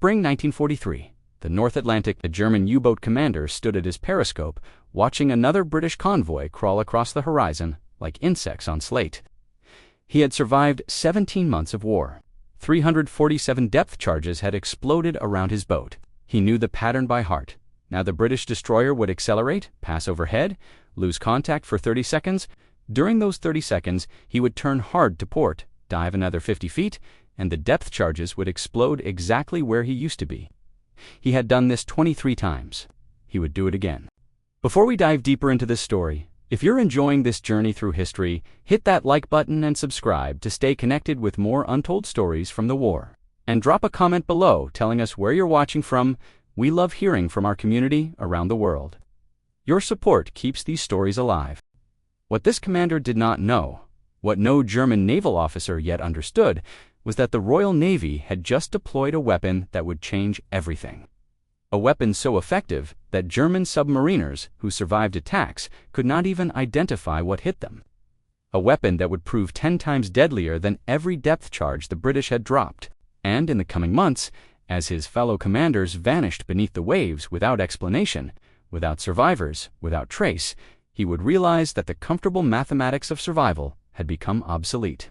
Spring 1943. The North Atlantic, a German U-boat commander stood at his periscope, watching another British convoy crawl across the horizon like insects on slate. He had survived 17 months of war. 347 depth charges had exploded around his boat. He knew the pattern by heart. Now the British destroyer would accelerate, pass overhead, lose contact for 30 seconds. During those 30 seconds, he would turn hard to port, dive another 50 feet, and the depth charges would explode exactly where he used to be. He had done this 23 times. He would do it again. Before we dive deeper into this story, if you're enjoying this journey through history, hit that like button and subscribe to stay connected with more untold stories from the war. And drop a comment below telling us where you're watching from. We love hearing from our community around the world. Your support keeps these stories alive. What this commander did not know, what no German naval officer yet understood, was that the Royal Navy had just deployed a weapon that would change everything. A weapon so effective that German submariners who survived attacks could not even identify what hit them. A weapon that would prove 10 times deadlier than every depth charge the British had dropped. And in the coming months, as his fellow commanders vanished beneath the waves without explanation, without survivors, without trace, he would realize that the comfortable mathematics of survival had become obsolete.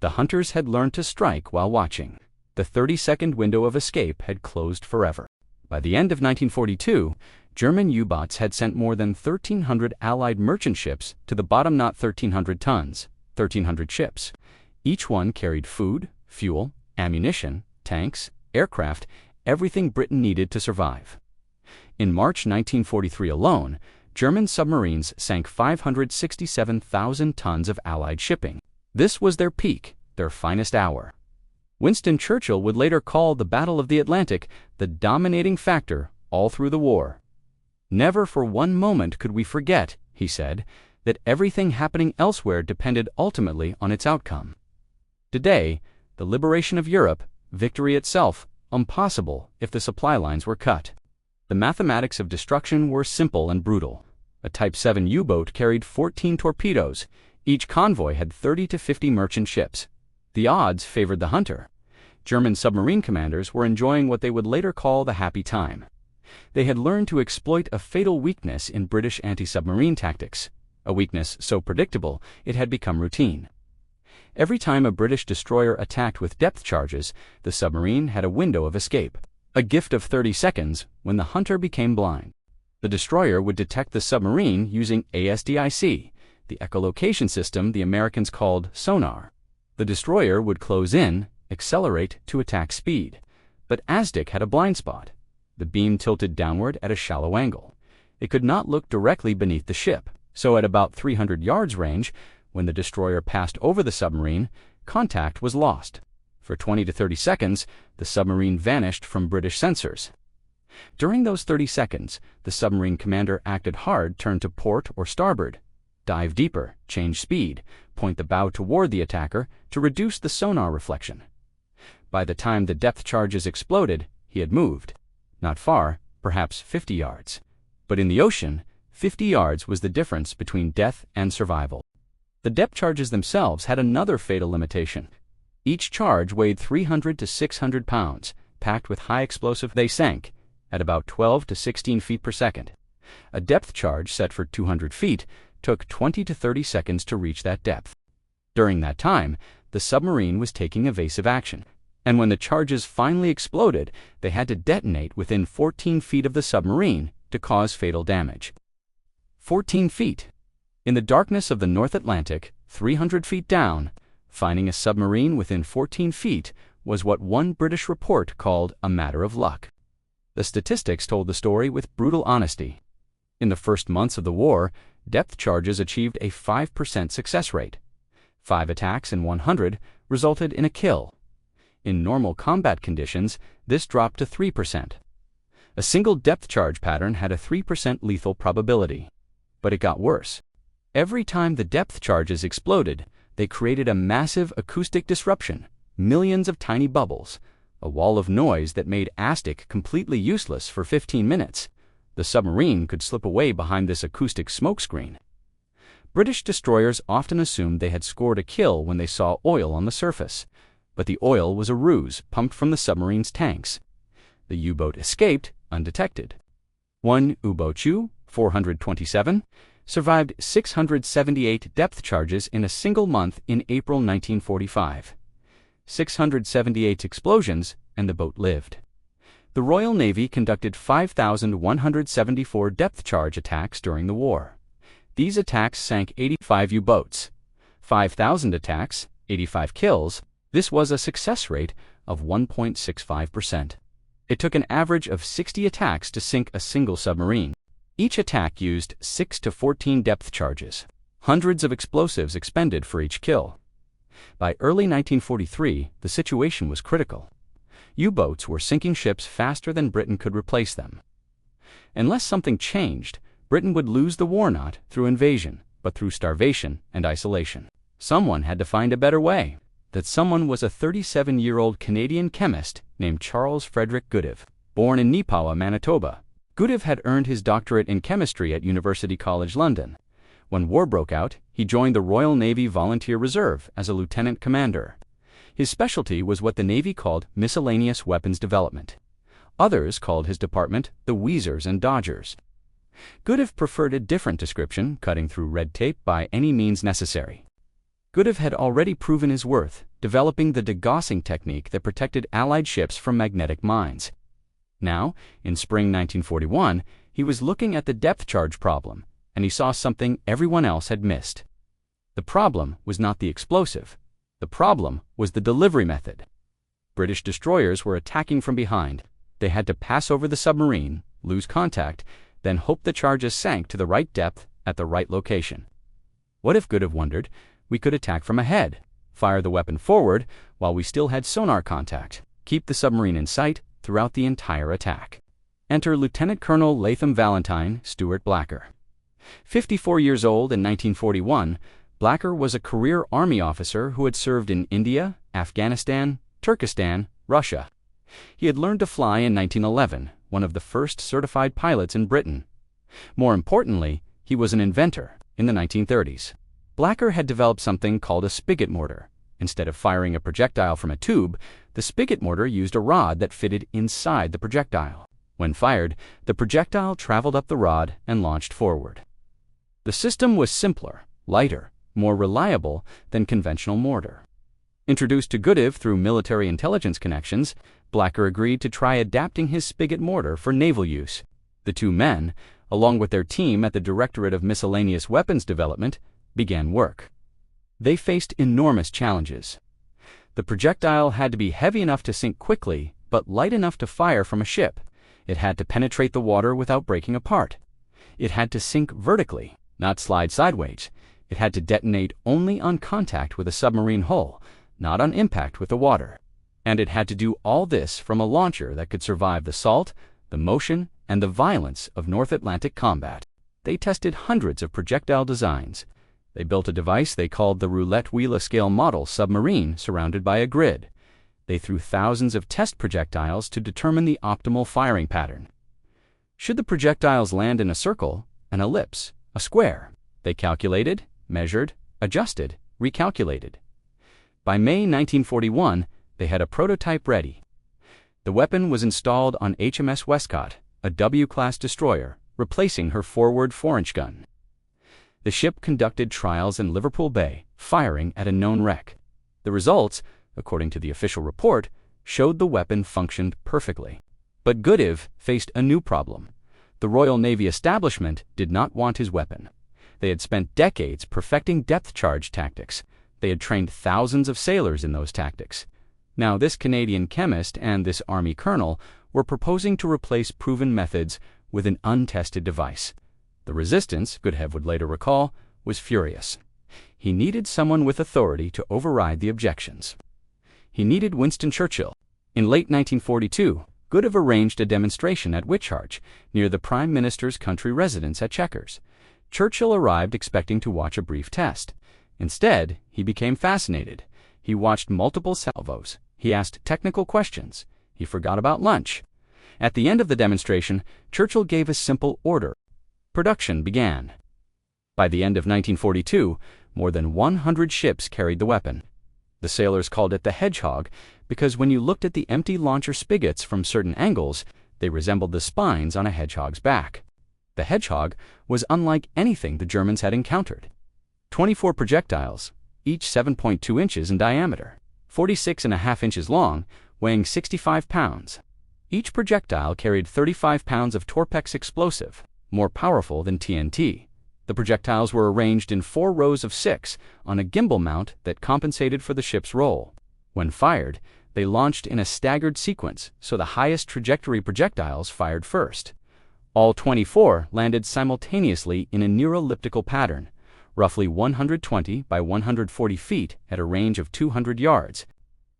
The hunters had learned to strike while watching. The 30-second window of escape had closed forever. By the end of 1942, German U-boats had sent more than 1,300 Allied merchant ships to the bottom, not 1,300 tons, 1,300 ships. Each one carried food, fuel, ammunition, tanks, aircraft, everything Britain needed to survive. In March 1943 alone, German submarines sank 567,000 tons of Allied shipping. This was their peak, their finest hour. Winston Churchill would later call the Battle of the Atlantic the dominating factor all through the war. Never for one moment could we forget, he said, that everything happening elsewhere depended ultimately on its outcome. Today, the liberation of Europe, victory itself, impossible if the supply lines were cut. The mathematics of destruction were simple and brutal. A Type 7 U-boat carried 14 torpedoes. Each convoy had 30 to 50 merchant ships. The odds favored the hunter. German submarine commanders were enjoying what they would later call the happy time. They had learned to exploit a fatal weakness in British anti-submarine tactics, a weakness so predictable it had become routine. Every time a British destroyer attacked with depth charges, the submarine had a window of escape, a gift of 30 seconds when the hunter became blind. The destroyer would detect the submarine using ASDIC, the echolocation system the Americans called sonar. The destroyer would close in, accelerate to attack speed. But ASDIC had a blind spot. The beam tilted downward at a shallow angle. It could not look directly beneath the ship, so at about 300 yards range, when the destroyer passed over the submarine, contact was lost. For 20 to 30 seconds, the submarine vanished from British sensors. During those 30 seconds, the submarine commander acted hard, turn to port or starboard, dive deeper, change speed, point the bow toward the attacker to reduce the sonar reflection. By the time the depth charges exploded, he had moved. Not far, perhaps 50 yards. But in the ocean, 50 yards was the difference between death and survival. The depth charges themselves had another fatal limitation. Each charge weighed 300 to 600 pounds, packed with high explosive. They sank at about 12 to 16 feet per second. A depth charge set for 200 feet took 20 to 30 seconds to reach that depth. During that time, the submarine was taking evasive action, and when the charges finally exploded, they had to detonate within 14 feet of the submarine to cause fatal damage. 14 feet. In the darkness of the North Atlantic, 300 feet down, finding a submarine within 14 feet was what one British report called a matter of luck. The statistics told the story with brutal honesty. In the first months of the war, depth charges achieved a 5% success rate. 5 attacks in 100 resulted in a kill. In normal combat conditions, this dropped to 3%. A single depth charge pattern had a 3% lethal probability. But it got worse. Every time the depth charges exploded, they created a massive acoustic disruption, millions of tiny bubbles, a wall of noise that made ASDIC completely useless for 15 minutes. The submarine could slip away behind this acoustic smokescreen. British destroyers often assumed they had scored a kill when they saw oil on the surface, but the oil was a ruse pumped from the submarine's tanks. The U-boat escaped undetected. One U-boat 427 survived 678 depth charges in a single month in April 1945. 678 explosions, and the boat lived. The Royal Navy conducted 5,174 depth charge attacks during the war. These attacks sank 85 U-boats. 5,000 attacks, 85 kills. This was a success rate of 1.65%. It took an average of 60 attacks to sink a single submarine. Each attack used 6 to 14 depth charges. Hundreds of explosives expended for each kill. By early 1943, the situation was critical. U-boats were sinking ships faster than Britain could replace them. Unless something changed, Britain would lose the war not through invasion, but through starvation and isolation. Someone had to find a better way. That someone was a 37-year-old Canadian chemist named Charles Frederick Goodhue, born in Neepawa, Manitoba. Goodhue had earned his doctorate in chemistry at University College London. When war broke out, he joined the Royal Navy Volunteer Reserve as a lieutenant commander. His specialty was what the Navy called miscellaneous weapons development. Others called his department the Weasers and Dodgers. Goodhue preferred a different description, cutting through red tape by any means necessary. Goodhue had already proven his worth, developing the degaussing technique that protected Allied ships from magnetic mines. Now, in spring 1941, he was looking at the depth charge problem, and he saw something everyone else had missed. The problem was not the explosive. The problem was the delivery method. British destroyers were attacking from behind. They had to pass over the submarine, lose contact, then hope the charges sank to the right depth at the right location. What if, Goodhue wondered, we could attack from ahead, fire the weapon forward while we still had sonar contact, keep the submarine in sight throughout the entire attack. Enter Lieutenant Colonel Latham Valentine Stuart Blacker. 54 years old in 1941, Blacker was a career Army officer who had served in India, Afghanistan, Turkestan, Russia. He had learned to fly in 1911, one of the first certified pilots in Britain. More importantly, he was an inventor in the 1930s. Blacker had developed something called a spigot mortar. Instead of firing a projectile from a tube, the spigot mortar used a rod that fitted inside the projectile. When fired, the projectile traveled up the rod and launched forward. The system was simpler, lighter, more reliable than conventional mortar. Introduced to Goodhue through military intelligence connections, Blacker agreed to try adapting his spigot mortar for naval use. The two men, along with their team at the Directorate of Miscellaneous Weapons Development, began work. They faced enormous challenges. The projectile had to be heavy enough to sink quickly, but light enough to fire from a ship. It had to penetrate the water without breaking apart. It had to sink vertically, not slide sideways. It had to detonate only on contact with a submarine hull, not on impact with the water. And it had to do all this from a launcher that could survive the salt, the motion, and the violence of North Atlantic combat. They tested hundreds of projectile designs. They built a device they called the Roulette-Wheel scale model submarine surrounded by a grid. They threw thousands of test projectiles to determine the optimal firing pattern. Should the projectiles land in a circle, an ellipse, a square? They calculated, measured, adjusted, recalculated. By May 1941, they had a prototype ready. The weapon was installed on HMS Westcott, a W-class destroyer, replacing her forward 4-inch gun. The ship conducted trials in Liverpool Bay, firing at a known wreck. The results, according to the official report, showed the weapon functioned perfectly. But Goodhue faced a new problem. The Royal Navy establishment did not want his weapon. They had spent decades perfecting depth charge tactics. They had trained thousands of sailors in those tactics. Now this Canadian chemist and this Army colonel were proposing to replace proven methods with an untested device. The resistance, Goodhue would later recall, was furious. He needed someone with authority to override the objections. He needed Winston Churchill. In late 1942, Goodhue arranged a demonstration at Whitchurch, near the Prime Minister's country residence at Chequers. Churchill arrived expecting to watch a brief test. Instead, he became fascinated. He watched multiple salvos. He asked technical questions. He forgot about lunch. At the end of the demonstration, Churchill gave a simple order. Production began. By the end of 1942, more than 100 ships carried the weapon. The sailors called it the Hedgehog because when you looked at the empty launcher spigots from certain angles, they resembled the spines on a hedgehog's back. The Hedgehog was unlike anything the Germans had encountered. 24 projectiles, each 7.2 inches in diameter, 46.5 inches long, weighing 65 pounds. Each projectile carried 35 pounds of Torpex explosive, more powerful than TNT. The projectiles were arranged in 4 rows of 6 on a gimbal mount that compensated for the ship's roll. When fired, they launched in a staggered sequence, so the highest trajectory projectiles fired first. All 24 landed simultaneously in a near-elliptical pattern, roughly 120 by 140 feet at a range of 200 yards.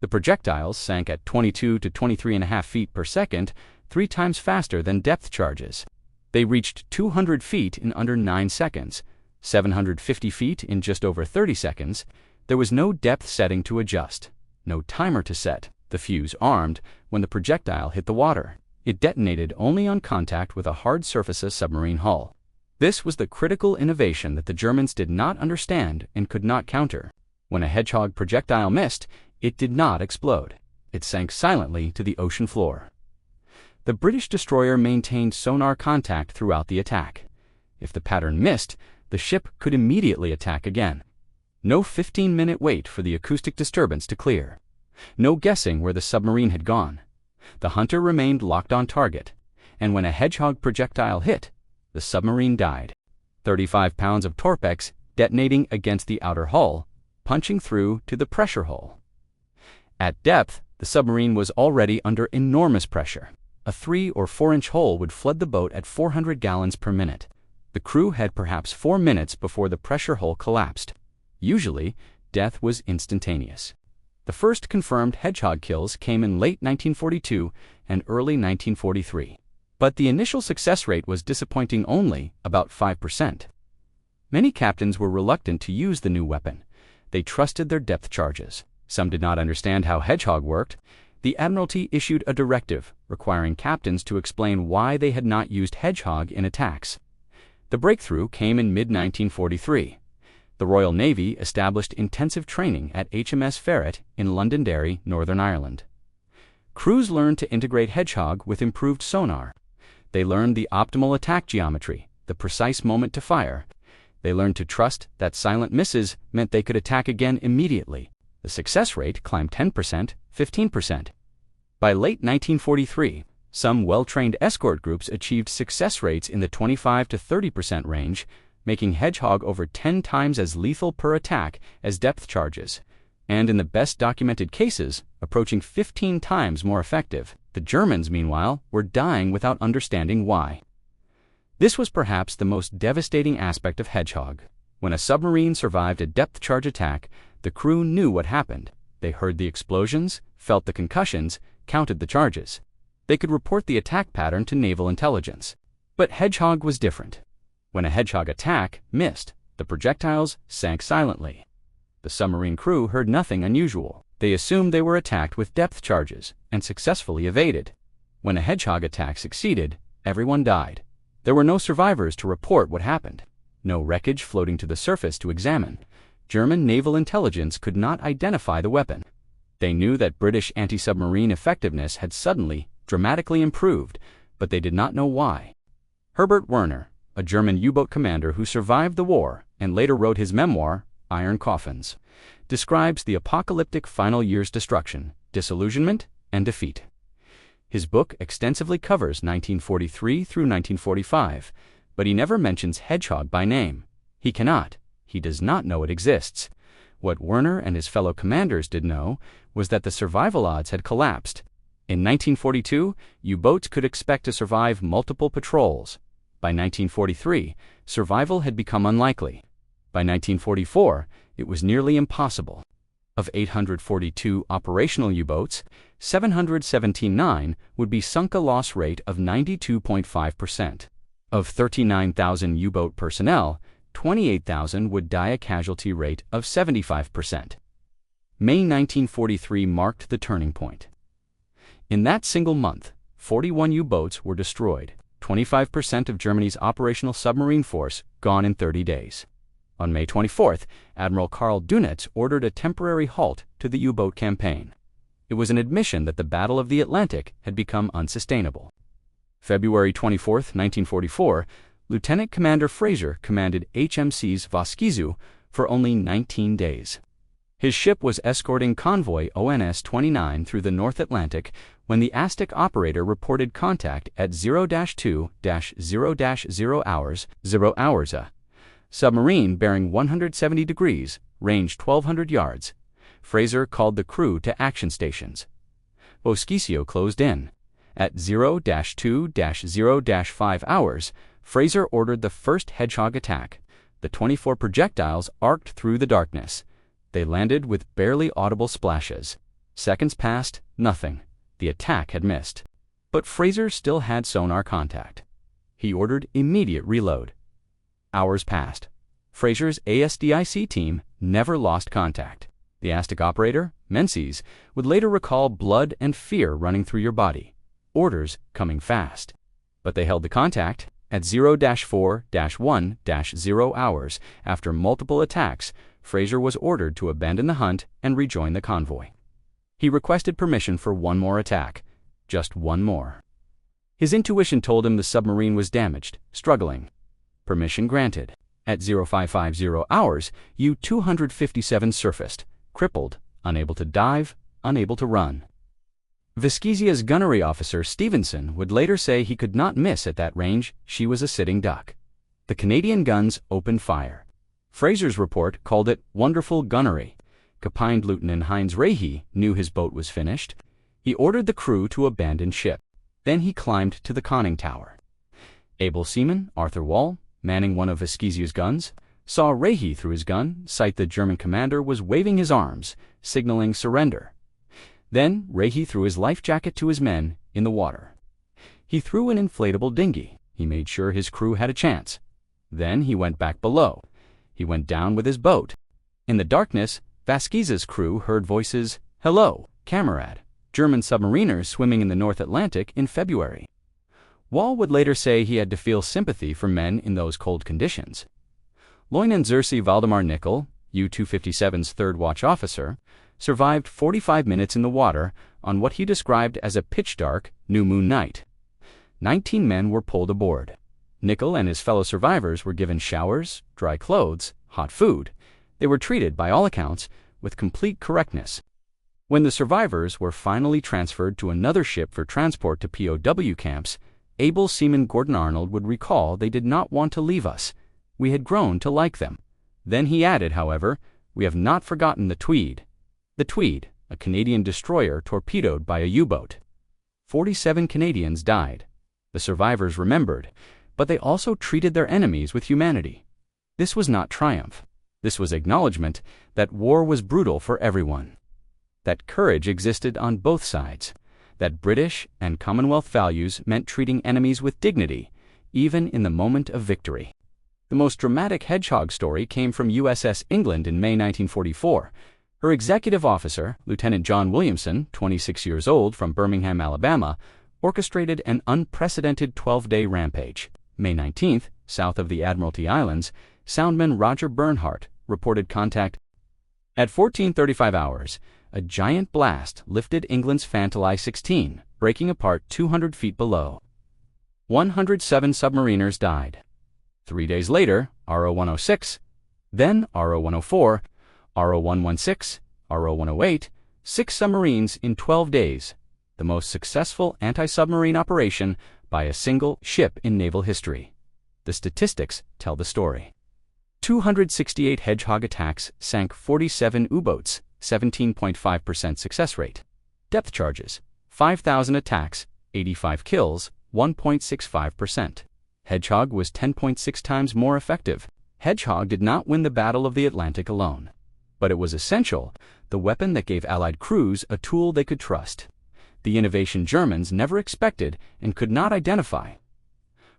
The projectiles sank at 22 to 23.5 feet per second, 3 times faster than depth charges. They reached 200 feet in under 9 seconds, 750 feet in just over 30 seconds. There was no depth setting to adjust, no timer to set. The fuse armed when the projectile hit the water. It detonated only on contact with a hard surface submarine hull. This was the critical innovation that the Germans did not understand and could not counter. When a Hedgehog projectile missed, it did not explode. It sank silently to the ocean floor. The British destroyer maintained sonar contact throughout the attack. If the pattern missed, the ship could immediately attack again. No 15-minute wait for the acoustic disturbance to clear. No guessing where the submarine had gone. The hunter remained locked on target, and when a Hedgehog projectile hit, the submarine died. 35 pounds of Torpex detonating against the outer hull, punching through to the pressure hull. At depth, the submarine was already under enormous pressure. A 3 or 4-inch hole would flood the boat at 400 gallons per minute. The crew had perhaps 4 minutes before the pressure hull collapsed. Usually, death was instantaneous. The first confirmed Hedgehog kills came in late 1942 and early 1943. But the initial success rate was disappointing, only about 5%. Many captains were reluctant to use the new weapon. They trusted their depth charges. Some did not understand how Hedgehog worked. The Admiralty issued a directive requiring captains to explain why they had not used Hedgehog in attacks. The breakthrough came in mid-1943. The Royal Navy established intensive training at HMS Ferret in Londonderry, Northern Ireland. Crews learned to integrate Hedgehog with improved sonar. They learned the optimal attack geometry, the precise moment to fire. They learned to trust that silent misses meant they could attack again immediately. The success rate climbed 10%, 15%. By late 1943, some well-trained escort groups achieved success rates in the 25 to 30% range, making Hedgehog over 10 times as lethal per attack as depth charges, and in the best documented cases, approaching 15 times more effective. The Germans, meanwhile, were dying without understanding why. This was perhaps the most devastating aspect of Hedgehog. When a submarine survived a depth charge attack, the crew knew what happened. They heard the explosions, felt the concussions, counted the charges. They could report the attack pattern to naval intelligence. But Hedgehog was different. When a Hedgehog attack missed, the projectiles sank silently. The submarine crew heard nothing unusual. They assumed they were attacked with depth charges and successfully evaded. When a Hedgehog attack succeeded, everyone died. There were no survivors to report what happened. No wreckage floating to the surface to examine. German naval intelligence could not identify the weapon. They knew that British anti-submarine effectiveness had suddenly, dramatically improved, but they did not know why. Herbert Werner, a German U-boat commander who survived the war and later wrote his memoir, Iron Coffins, describes the apocalyptic final year's destruction, disillusionment, and defeat. His book extensively covers 1943 through 1945, but he never mentions Hedgehog by name. He cannot. He does not know it exists. What Werner and his fellow commanders did know was that the survival odds had collapsed. In 1942, U-boats could expect to survive multiple patrols. By 1943, survival had become unlikely. By 1944, it was nearly impossible. Of 842 operational U-boats, 779 would be sunk, a loss rate of 92.5%. Of 39,000 U-boat personnel, 28,000 would die, a casualty rate of 75%. May 1943 marked the turning point. In that single month, 41 U-boats were destroyed, 25% of Germany's operational submarine force gone in 30 days. On May 24, Admiral Karl Dönitz ordered a temporary halt to the U-boat campaign. It was an admission that the Battle of the Atlantic had become unsustainable. February 24, 1944, Lieutenant Commander Fraser commanded HMCs Voskizu for only 19 days. His ship was escorting convoy ONS-29 through the North Atlantic when the Aztec operator reported contact at 0-2-0-0 hours, 0 hours. A submarine bearing 170 degrees, range 1,200 yards. Fraser called the crew to action stations. Voskizu closed in. At 0-2-0-5 hours, Fraser ordered the first Hedgehog attack. The 24 projectiles arced through the darkness. They landed with barely audible splashes. Seconds passed, nothing. The attack had missed. But Fraser still had sonar contact. He ordered immediate reload. Hours passed. Fraser's ASDIC team never lost contact. The Aztec operator, Menzies, would later recall blood and fear running through your body. Orders coming fast. But they held the contact. At 0-4-1-0 hours, after multiple attacks, Fraser was ordered to abandon the hunt and rejoin the convoy. He requested permission for one more attack, just one more. His intuition told him the submarine was damaged, struggling. Permission granted. At 0550 hours, U-257 surfaced, crippled, unable to dive, unable to run. Voskizu's gunnery officer Stevenson would later say he could not miss at that range. She was a sitting duck. The Canadian guns opened fire. Fraser's report called it wonderful gunnery. Capine Lieutenant Heinz Rahe knew his boat was finished. He ordered the crew to abandon ship. Then he climbed to the conning tower. Able seaman Arthur Wall, manning one of Voskizu's guns, saw Rahe through his gun sight the German commander was waving his arms, signaling surrender. Then Rahe threw his life jacket to his men in the water. He threw an inflatable dinghy. He made sure his crew had a chance. Then he went back below. He went down with his boat. In the darkness, Voskizu's crew heard voices, "Hello, camarade," German submariners swimming in the North Atlantic in February. Wall would later say he had to feel sympathy for men in those cold conditions. Lieutenant Zersi Valdemar Nickel, U-257's third watch officer, survived 45 minutes in the water on what he described as a pitch-dark, new moon night. 19 men were pulled aboard. Nickel and his fellow survivors were given showers, dry clothes, hot food. They were treated, by all accounts, with complete correctness. When the survivors were finally transferred to another ship for transport to POW camps, able seaman Gordon Arnold would recall they did not want to leave us. We had grown to like them. Then he added, however, "We have not forgotten the Tweed." The Tweed, a Canadian destroyer torpedoed by a U-boat. 47 Canadians died. The survivors remembered, but they also treated their enemies with humanity. This was not triumph. This was acknowledgement that war was brutal for everyone. That courage existed on both sides. That British and Commonwealth values meant treating enemies with dignity, even in the moment of victory. The most dramatic Hedgehog story came from USS England in May 1944. Her executive officer, Lieutenant John Williamson, 26 years old, from Birmingham, Alabama, orchestrated an unprecedented 12-day rampage. May 19th, south of the Admiralty Islands, soundman Roger Bernhardt reported contact. At 14:35 hours, a giant blast lifted England's Fantilli 16, breaking apart 200 feet below. 107 submariners died. 3 days later, RO-106, then RO-104, RO-116, RO-108, 6 submarines in 12 days, the most successful anti-submarine operation by a single ship in naval history. The statistics tell the story. 268 Hedgehog attacks sank 47 U-boats, 17.5% success rate. Depth charges, 5,000 attacks, 85 kills, 1.65%. Hedgehog was 10.6 times more effective. Hedgehog did not win the Battle of the Atlantic alone. But it was essential, the weapon that gave Allied crews a tool they could trust. The innovation Germans never expected and could not identify.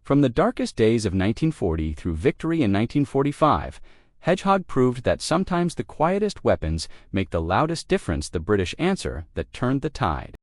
From the darkest days of 1940 through victory in 1945, Hedgehog proved that sometimes the quietest weapons make the loudest difference, the British answer that turned the tide.